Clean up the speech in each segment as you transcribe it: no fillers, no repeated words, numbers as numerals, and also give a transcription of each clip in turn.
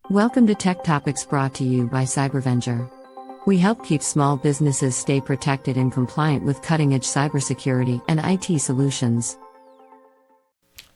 Welcome to Tech Topics brought to you by Cybervenger. We help keep small businesses stay protected and compliant with cutting-edge cybersecurity and IT solutions.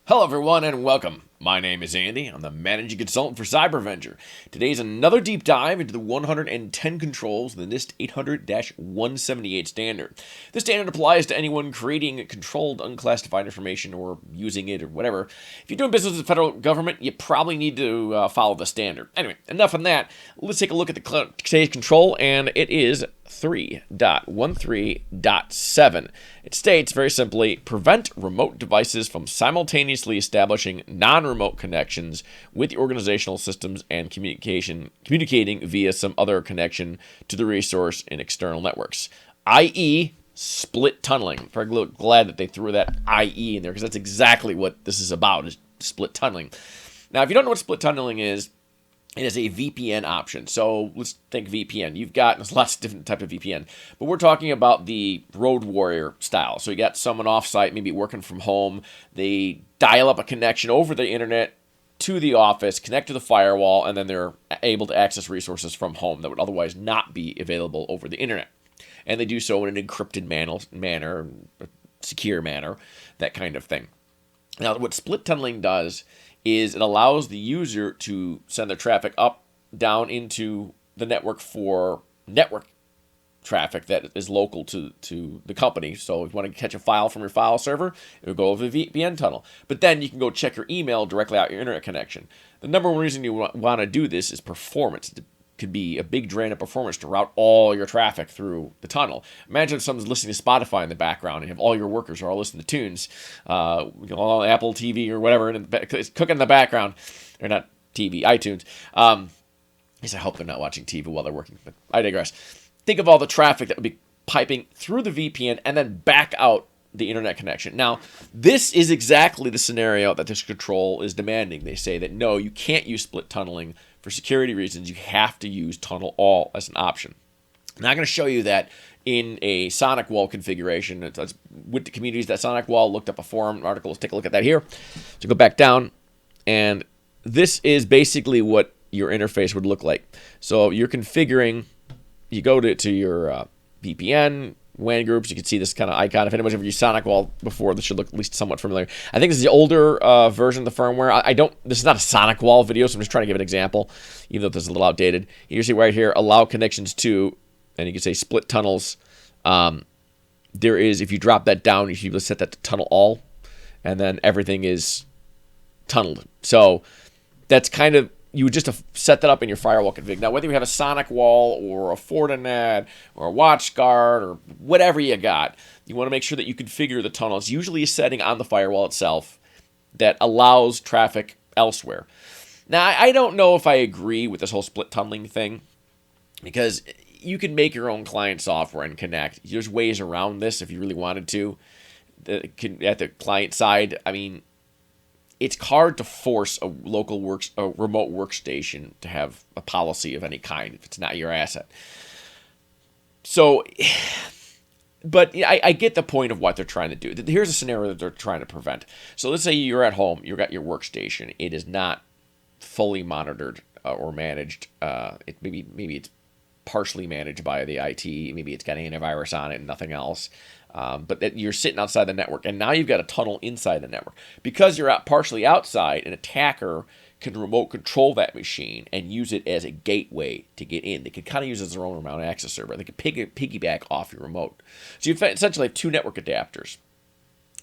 Hello everyone and welcome. My name is Andy. I'm the Managing Consultant for Cybervenger. Today's another deep dive into the 110 controls of the NIST 800-178 standard. This standard applies to anyone creating controlled unclassified information or using it or whatever. If you're doing business with the federal government, you probably need to follow the standard. Anyway, enough on that. Let's take a look at today's control, and it is 3.13.7. It states very simply, prevent remote devices from simultaneously establishing non-remote connections with the organizational systems and communicating via some other connection to the resource in external networks, i.e. split tunneling. Very glad that they threw that IE in there because that's exactly what this is about, is split tunneling. Now, if you don't know what split tunneling is, it is a VPN option. So let's think VPN. There's lots of different types of VPN, but we're talking about the road warrior style. So you got someone off-site, maybe working from home. They dial up a connection over the internet to the office, connect to the firewall, and then they're able to access resources from home that would otherwise not be available over the internet. And they do so in an encrypted manner, a secure manner, that kind of thing. Now, what split tunneling does is it allows the user to send their traffic up, down into the network for network traffic that is local to the company. So if you want to catch a file from your file server, it will go over the VPN tunnel. But then you can go check your email directly out your internet connection. The number one reason you want to do this is performance. It could be a big drain of performance to route all your traffic through the tunnel. Imagine if someone's listening to Spotify in the background and you have all your workers are all listening to tunes, on Apple TV or whatever, and it's cooking in the background, or not TV, iTunes. I hope they're not watching TV while they're working, but I digress. Think of all the traffic that would be piping through the VPN and then back out the internet connection. Now, this is exactly the scenario that this control is demanding. They say that no, you can't use split tunneling for security reasons. You have to use tunnel all as an option. I'm not going to show you that in a Sonic Wall configuration. It's with the communities that Sonic Wall looked up a forum article. Let's take a look at that here. So go back down, and this is basically what your interface would look like. So you're configuring. You go to your VPN, WAN groups. You can see this kind of icon. If anyone's ever used Sonic Wall before, this should look at least somewhat familiar. I think this is the older version of the firmware. This is not a Sonic Wall video, so I'm just trying to give an example, even though this is a little outdated. You see right here, allow connections to, and you can say split tunnels. There is, if you drop that down, you should be able to set that to tunnel all, and then everything is tunneled. So that's kind of, you would just set that up in your firewall config. Now, whether you have a Sonic Wall or a Fortinet or a WatchGuard or whatever you got, you want to make sure that you configure the tunnel. It's usually a setting on the firewall itself that allows traffic elsewhere. Now, I don't know if I agree with this whole split tunneling thing, because you can make your own client software and connect. There's ways around this if you really wanted to. At the client side, I mean, it's hard to force a remote workstation to have a policy of any kind if it's not your asset. So, but I get the point of what they're trying to do. Here's a scenario that they're trying to prevent. So let's say you're at home, you've got your workstation. It is not fully monitored or managed. Maybe it's partially managed by the IT. Maybe it's got antivirus on it and nothing else. But that you're sitting outside the network, and now you've got a tunnel inside the network. Because you're partially outside, an attacker can remote control that machine and use it as a gateway to get in. They can kind of use it as their own remote access server. They can piggyback off your remote. So you essentially have two network adapters.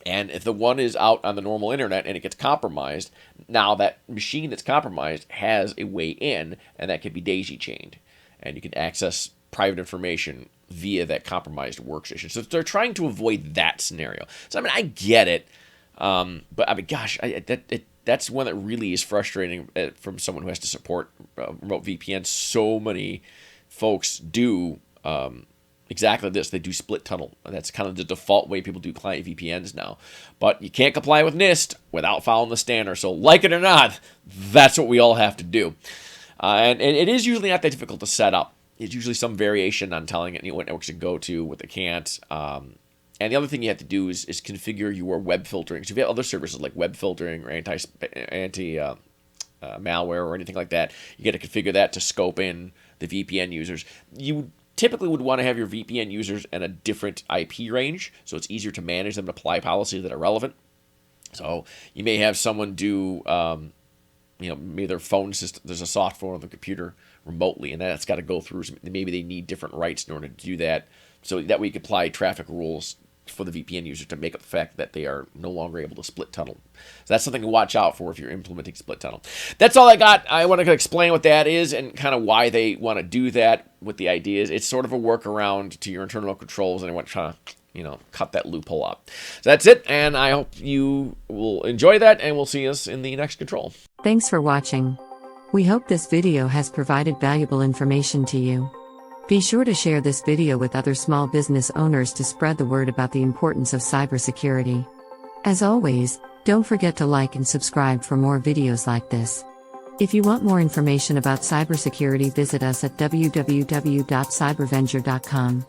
And if the one is out on the normal internet and it gets compromised, now that machine that's compromised has a way in, and that can be daisy-chained. And you can access private information via that compromised workstation. So they're trying to avoid that scenario. So, I mean, I get it. But, I mean, gosh, that's one that really is frustrating from someone who has to support remote VPN. So many folks do exactly this. They do split tunnel. That's kind of the default way people do client VPNs now. But you can't comply with NIST without following the standard. So, like it or not, that's what we all have to do. And it is usually not that difficult to set up. It's usually some variation on telling it what networks to go to, what they can't. And the other thing you have to do is configure your web filtering. So if you have other services like web filtering or malware or anything like that. You got to configure that to scope in the VPN users. You typically would want to have your VPN users in a different IP range, so it's easier to manage them and apply policies that are relevant. So you may have someone do, maybe their phone system, there's a software on the computer remotely, and that's got to go through. Maybe they need different rights in order to do that. So that way you can apply traffic rules for the VPN user to make up the fact that they are no longer able to split tunnel. So that's something to watch out for if you're implementing split tunnel. That's all I got. I want to explain what that is and kind of why they want to do that with the ideas. It's sort of a workaround to your internal controls, and I want to try to cut that loophole out. So that's it, and I hope you will enjoy that, and we'll see us in the next control. Thanks for watching. We hope this video has provided valuable information to you. Be sure to share this video with other small business owners to spread the word about the importance of cybersecurity. As always, don't forget to like and subscribe for more videos like this. If you want more information about cybersecurity, visit us at www.cybervenger.com.